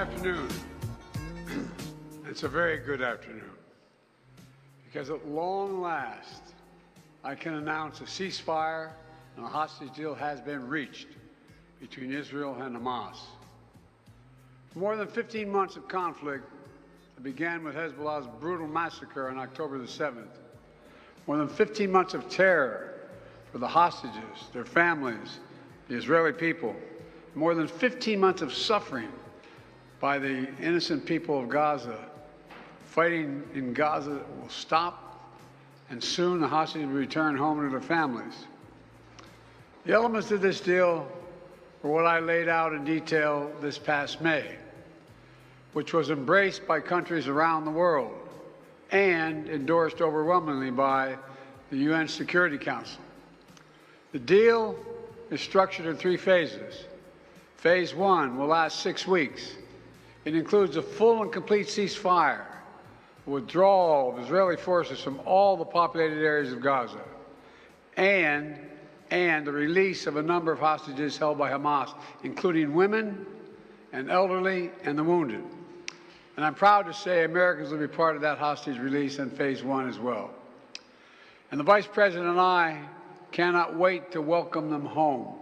Afternoon. It's a very good afternoon because at long last I can announce a ceasefire and a hostage deal has been reached between Israel and Hamas. For more than 15 months of conflict that began with Hezbollah's brutal massacre on October the 7th, more than 15 months of terror for the hostages, their families, the Israeli people, more than 15 months of suffering by the innocent people of Gaza. Fighting in Gaza will stop, and soon the hostages will return home to their families. The elements of this deal were what I laid out in detail this past May, which was embraced by countries around the world and endorsed overwhelmingly by the UN Security Council. The deal is structured in 3 phases. Phase 1 will last 6 weeks. It includes a full and complete ceasefire, withdrawal of Israeli forces from all the populated areas of Gaza, and the release of a number of hostages held by Hamas, including women and elderly and the wounded. And I'm proud to say Americans will be part of that hostage release in Phase 1 as well. And the Vice President and I cannot wait to welcome them home.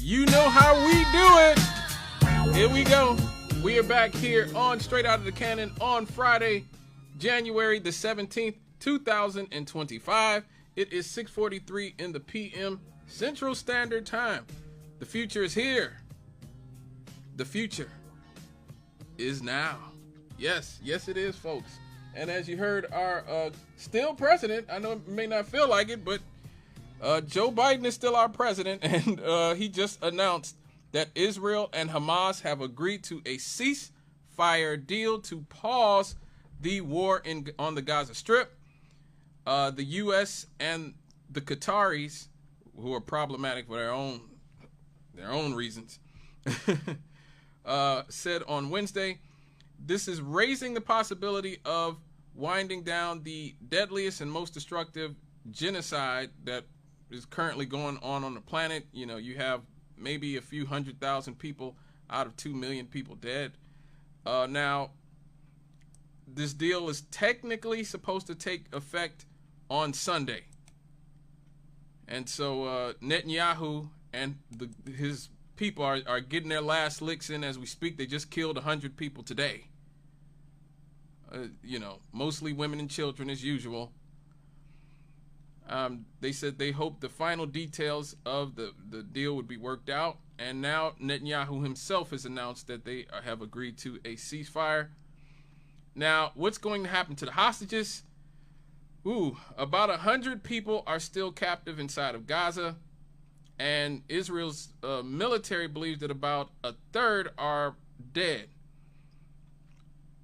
You know how we do it. Here we go. We are back here on Straight Out of the Cannon on Friday, January the 17th, 2025. It is 6:43 in the p.m. Central Standard Time. The future is here. The future is now. Yes, it is, folks. And as you heard, our still president, I know it may not feel like it, but Joe Biden is still our president, and he just announced that Israel and Hamas have agreed to a ceasefire deal to pause the war on the Gaza Strip. The U.S. and the Qataris, who are problematic for their own reasons, said on Wednesday, this is raising the possibility of winding down the deadliest and most destructive genocide that is currently going on the planet. You know, you have maybe a few 100,000 people out of 2 million people dead. Now, this deal is technically supposed to take effect on Sunday. And so Netanyahu and his people are getting their last licks in as we speak. They just killed 100 people today. Mostly women and children as usual. They said they hoped the final details of the deal would be worked out. And now Netanyahu himself has announced that they have agreed to a ceasefire. Now, what's going to happen to the hostages? About 100 people are still captive inside of Gaza. And Israel's military believes that about a third are dead.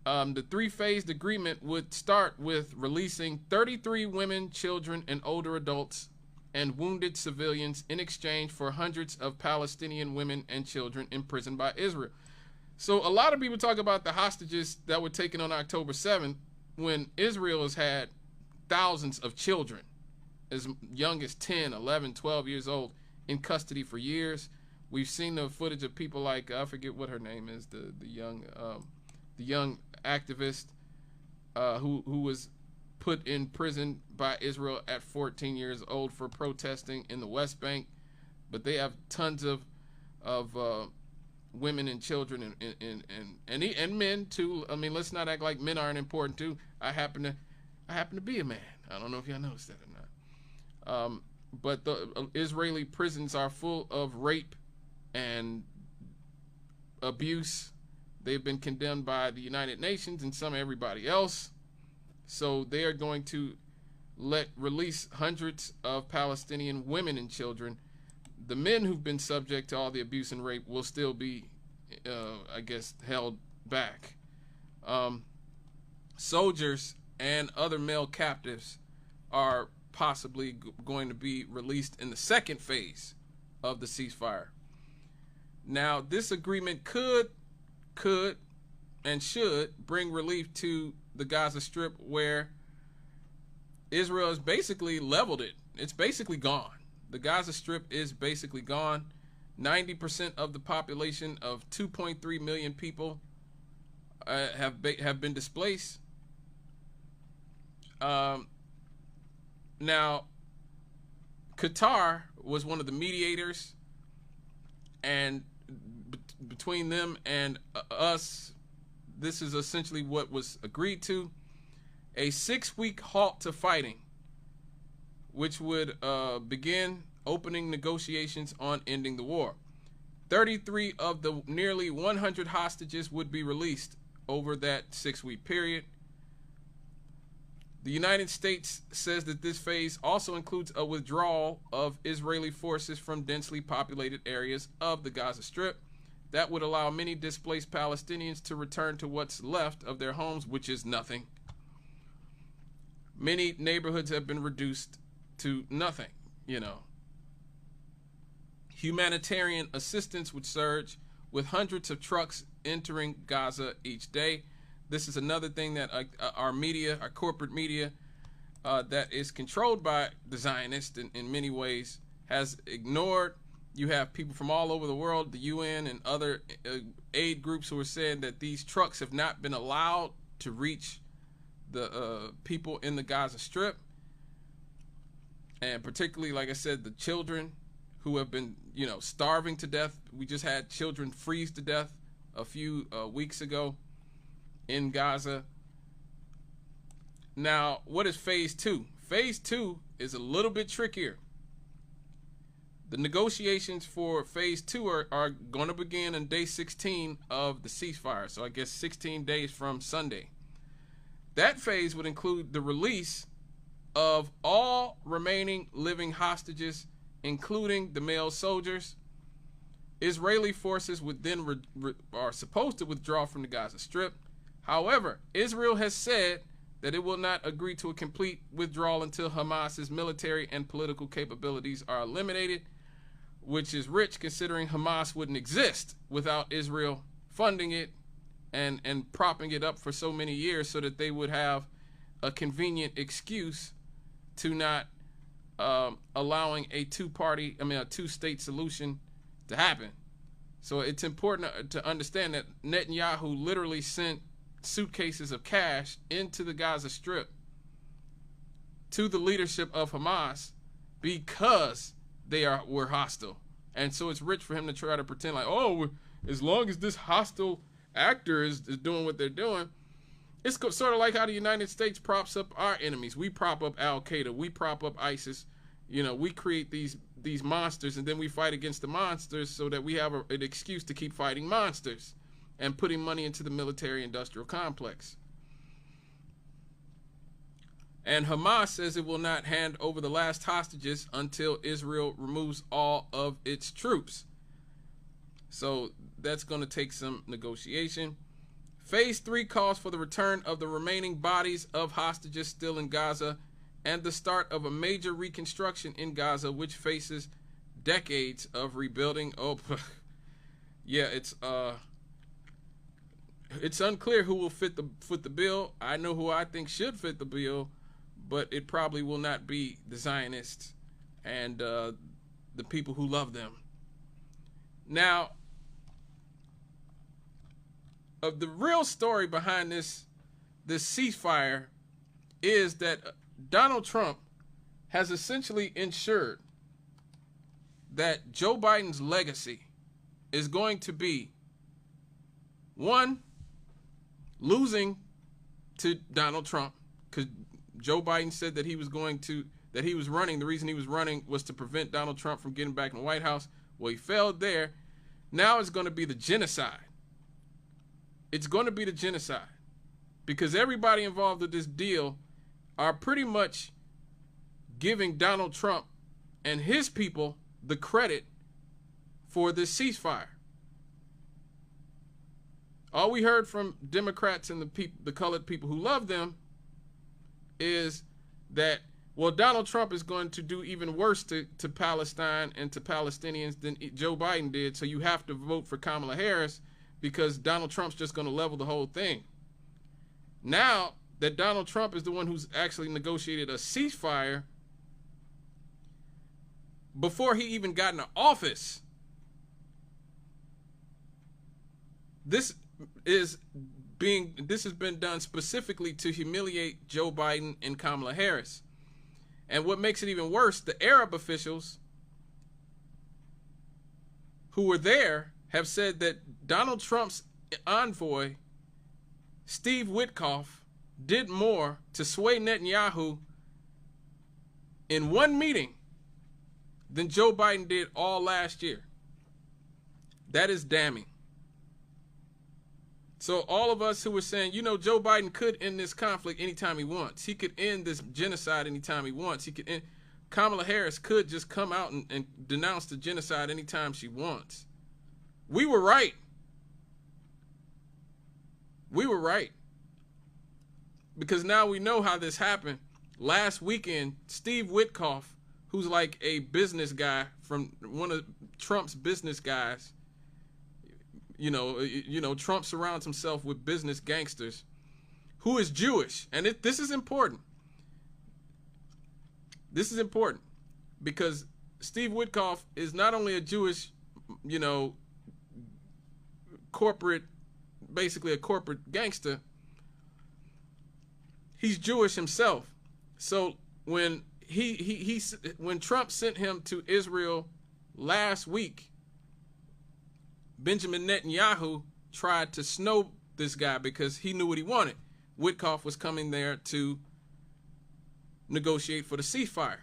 The 3-phased agreement would start with releasing 33 women, children, and older adults and wounded civilians in exchange for hundreds of Palestinian women and children imprisoned by Israel. So a lot of people talk about the hostages that were taken on October 7th when Israel has had thousands of children as young as 10, 11, 12 years old in custody for years. We've seen the footage of people like, I forget what her name is, the young activist who was put in prison by Israel at 14 years old for protesting in the West Bank. But they have tons of women and children and men too. I mean, let's not act like men aren't important too. I happen to be a man. I don't know if y'all noticed that or not. But the Israeli prisons are full of rape and abuse. They've been condemned by the United Nations and everybody else. So they are going to release hundreds of Palestinian women and children. The men who've been subject to all the abuse and rape will still be, held back. Soldiers and other male captives are possibly going to be released in the second phase of the ceasefire. Now, this agreement could and should bring relief to the Gaza Strip, where Israel has basically leveled it. it's basically gone. The Gaza Strip is basically gone. 90% of the population of 2.3 million people have been displaced. Now, Qatar was one of the mediators, and between them and us, this is essentially what was agreed to: a 6-week halt to fighting, which would begin opening negotiations on ending the war. 33 of the nearly 100 hostages would be released over that 6-week period. The United States says that this phase also includes a withdrawal of Israeli forces from densely populated areas of the Gaza Strip. That would allow many displaced Palestinians to return to what's left of their homes, which is nothing. Many neighborhoods have been reduced to nothing, you know. Humanitarian assistance would surge, with hundreds of trucks entering Gaza each day. This is another thing that our media, our corporate media, that is controlled by the Zionists in many ways, has ignored. You have people from all over the world, the UN and other aid groups, who are saying that these trucks have not been allowed to reach the people in the Gaza Strip. And particularly, like I said, the children who have been, you know, starving to death. We just had children freeze to death a few weeks ago in Gaza. Now, what is phase 2? Phase 2 is a little bit trickier. The negotiations for phase 2 are going to begin on day 16 of the ceasefire. So I guess 16 days from Sunday. That phase would include the release of all remaining living hostages, including the male soldiers. Israeli forces would then are supposed to withdraw from the Gaza Strip. However, Israel has said that it will not agree to a complete withdrawal until Hamas's military and political capabilities are eliminated, which is rich considering Hamas wouldn't exist without Israel funding it and propping it up for so many years, so that they would have a convenient excuse to not allowing a two-state solution to happen. So it's important to understand that Netanyahu literally sent suitcases of cash into the Gaza Strip to the leadership of Hamas because they were hostile. And so it's rich for him to try to pretend like, oh, as long as this hostile actor is doing what they're doing. It's sort of like how the United States props up our enemies. We prop up Al-Qaeda. We prop up ISIS. You know, we create these monsters, and then we fight against the monsters so that we have an excuse to keep fighting monsters and putting money into the military-industrial complex. And Hamas says it will not hand over the last hostages until Israel removes all of its troops. So that's going to take some negotiation. Phase 3 calls for the return of the remaining bodies of hostages still in Gaza and the start of a major reconstruction in Gaza, which faces decades of rebuilding. Oh, yeah, it's unclear who will fit the bill. I know who I think should fit the bill, but it probably will not be the Zionists and the people who love them. Now, of the real story behind this ceasefire is that Donald Trump has essentially ensured that Joe Biden's legacy is going to be, one, losing to Donald Trump, because Joe Biden said that he was running. The reason he was running was to prevent Donald Trump from getting back in the White House. Well, he failed there. Now it's going to be the genocide. It's going to be the genocide because everybody involved with this deal are pretty much giving Donald Trump and his people the credit for this ceasefire. All we heard from Democrats and the colored people who love them is that, well, Donald Trump is going to do even worse to Palestine and to Palestinians than Joe Biden did, so you have to vote for Kamala Harris because Donald Trump's just going to level the whole thing. Now that Donald Trump is the one who's actually negotiated a ceasefire, before he even got into office. This has been done specifically to humiliate Joe Biden and Kamala Harris. And what makes it even worse, the Arab officials who were there have said that Donald Trump's envoy, Steve Witkoff, did more to sway Netanyahu in one meeting than Joe Biden did all last year. That is damning. So all of us who were saying, you know, Joe Biden could end this conflict anytime he wants. He could end this genocide anytime he wants. He could end. Kamala Harris could just come out and denounce the genocide anytime she wants. We were right. We were right. Because now we know how this happened. Last weekend, Steve Witkoff, who's like a business guy from one of Trump's business guys, you know, Trump surrounds himself with business gangsters, who is Jewish. And this is important. This is important because Steve Witkoff is not only a Jewish, you know, basically a corporate gangster, he's Jewish himself. So when when Trump sent him to Israel last week, Benjamin Netanyahu tried to snow this guy because he knew what he wanted. Witkoff was coming there to negotiate for the ceasefire.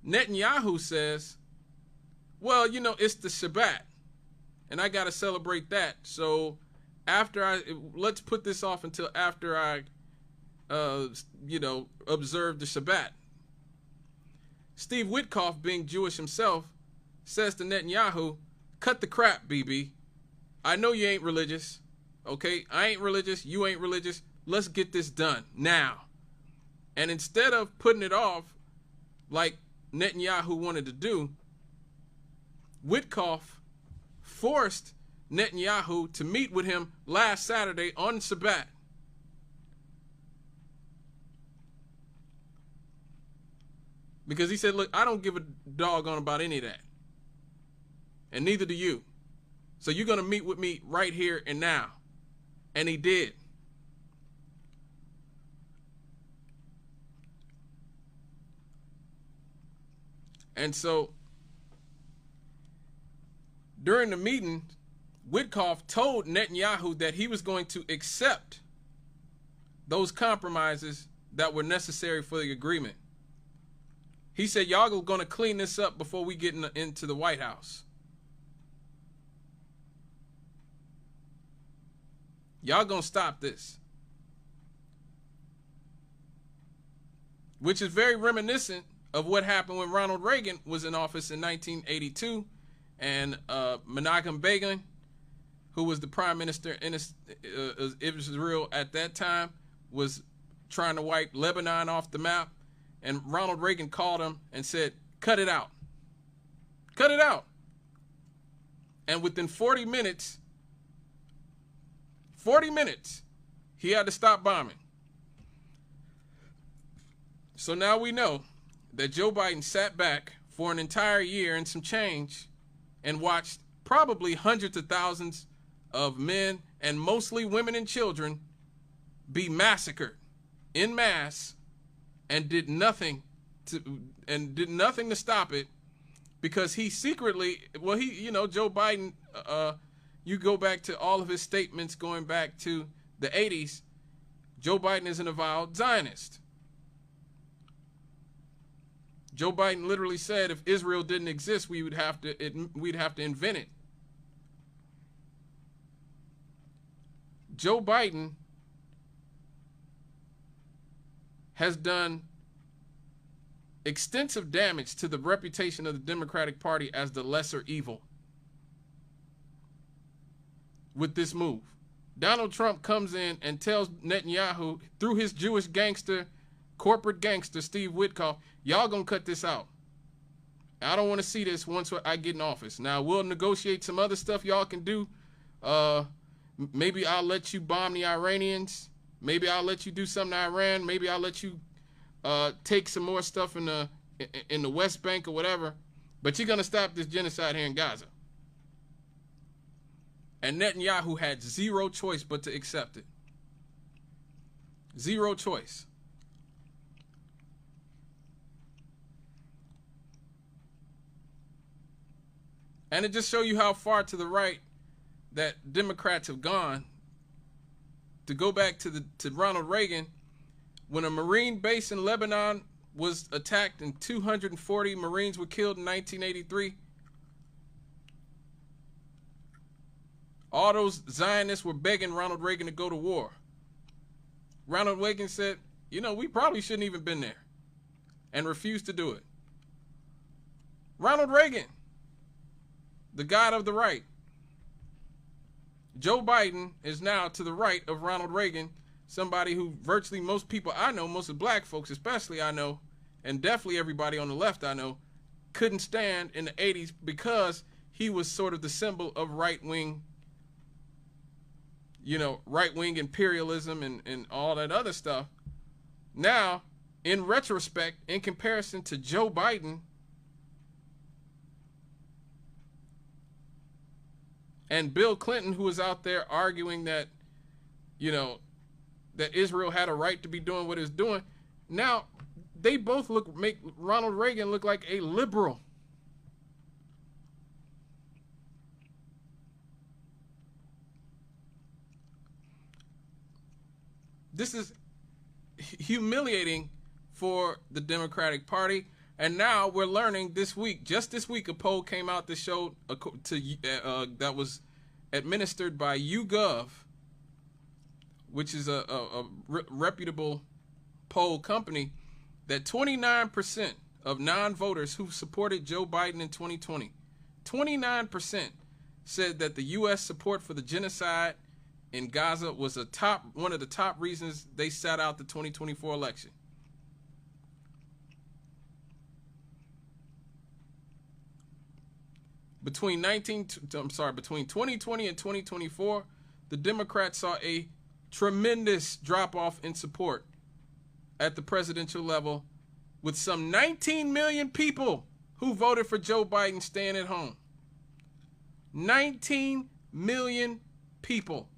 Netanyahu says, well, you know, it's the Shabbat, and I got to celebrate that. So let's put this off until after I, you know, observe the Shabbat. Steve Witkoff, being Jewish himself, says to Netanyahu, cut the crap, BB. I know you ain't religious, okay? I ain't religious, you ain't religious. Let's get this done now. And instead of putting it off like Netanyahu wanted to do, Witkoff forced Netanyahu to meet with him last Saturday on Shabbat. Because he said, look, I don't give a doggone about any of that. And neither do you. So you're going to meet with me right here and now. And he did. And so during the meeting, Witkoff told Netanyahu that he was going to accept those compromises that were necessary for the agreement. He said, y'all are going to clean this up before we get into the White House. Y'all going to stop this. Which is very reminiscent of what happened when Ronald Reagan was in office in 1982 and Menachem Begin, who was the prime minister in Israel at that time, was trying to wipe Lebanon off the map. And Ronald Reagan called him and said, cut it out. Cut it out. And within 40 minutes, he had to stop bombing. So now we know that Joe Biden sat back for an entire year and some change and watched probably hundreds of thousands of men and mostly women and children be massacred en masse and did nothing to stop it, because he secretly, well, Joe Biden, you go back to all of his statements going back to the 80s, Joe Biden is an avowed Zionist. Joe Biden literally said if Israel didn't exist, we'd have to invent it. Joe Biden has done extensive damage to the reputation of the Democratic Party as the lesser evil with this move. Donald Trump comes in and tells Netanyahu through his Jewish gangster, corporate gangster, Steve Witkoff, y'all gonna cut this out. I don't want to see this once I get in office. Now, we'll negotiate some other stuff y'all can do. Maybe I'll let you bomb the Iranians. Maybe I'll let you do something to Iran. Maybe I'll let you take some more stuff in the West Bank or whatever. But you're going to stop this genocide here in Gaza. And Netanyahu had zero choice but to accept it. Zero choice. And it just shows you how far to the right that Democrats have gone. To go back to Ronald Reagan, when a Marine base in Lebanon was attacked and 240 Marines were killed in 1983, all those Zionists were begging Ronald Reagan to go to war. Ronald Reagan said, you know, we probably shouldn't even been there, and refused to do it. Ronald Reagan, the god of the right. Joe Biden is now to the right of Ronald Reagan, somebody who virtually most people I know, most of black folks especially I know, and definitely everybody on the left I know, couldn't stand in the 80s because he was sort of the symbol of right-wing, you know, right-wing imperialism and all that other stuff. Now, in retrospect, in comparison to Joe Biden and Bill Clinton, who was out there arguing that, you know, that Israel had a right to be doing what it's doing, now they both make Ronald Reagan look like a liberal. This is humiliating for the Democratic Party. And now we're learning this week, just this week, a poll came out that showed that was administered by YouGov, which is a reputable poll company, that 29% of non-voters who supported Joe Biden in 2020, 29% said that the U.S. support for the genocide in Gaza was one of the top reasons they sat out the 2024 election. Between 2020 and 2024, the Democrats saw a tremendous drop-off in support at the presidential level, with some 19 million people who voted for Joe Biden staying at home. 19 million people.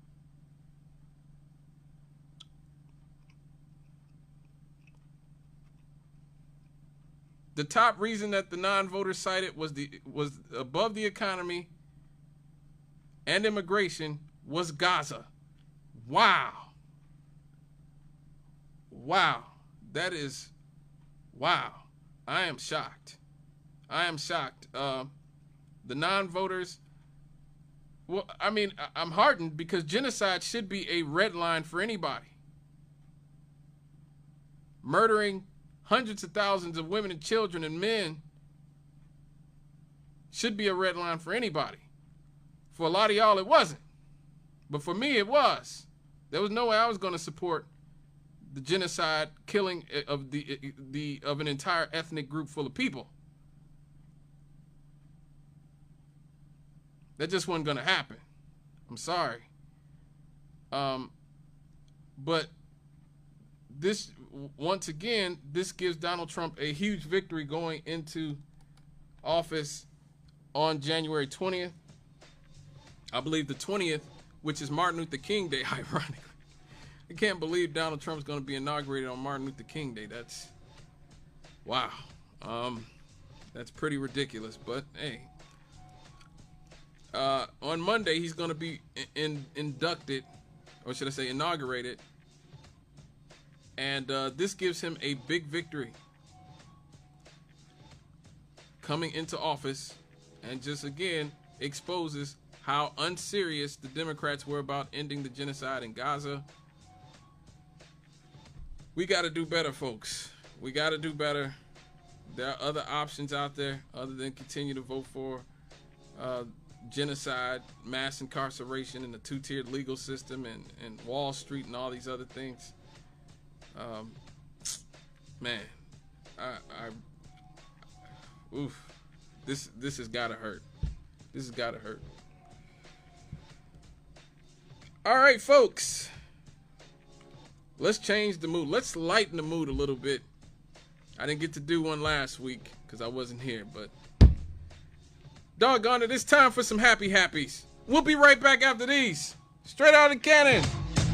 The top reason that the non-voters cited was above the economy and immigration was Gaza. Wow. Wow. That is, wow. I am shocked. I am shocked. The non-voters, well, I mean, I'm heartened because genocide should be a red line for anybody. Murdering hundreds of thousands of women and children and men should be a red line for anybody. For a lot of y'all, it wasn't. But for me, it was. There was no way I was going to support the genocide killing of an entire ethnic group full of people. That just wasn't going to happen. I'm sorry. But this, once again, this gives Donald Trump a huge victory going into office on January 20th. I believe the 20th, which is Martin Luther King Day, ironically. I can't believe Donald Trump's going to be inaugurated on Martin Luther King Day. That's, wow. That's pretty ridiculous, but hey. On Monday, he's going to be inducted, or should I say inaugurated. And this gives him a big victory coming into office, and just again exposes how unserious the Democrats were about ending the genocide in Gaza. We got to do better, folks. We got to do better. There are other options out there other than continue to vote for genocide, mass incarceration, and the two-tiered legal system, and Wall Street and all these other things. Man, oof, this has got to hurt. This has got to hurt. All right, folks, let's change the mood. Let's lighten the mood a little bit. I didn't get to do one last week because I wasn't here, but Doggone it, it's time for some happy happies. We'll be right back after these. Straight out of the cannon.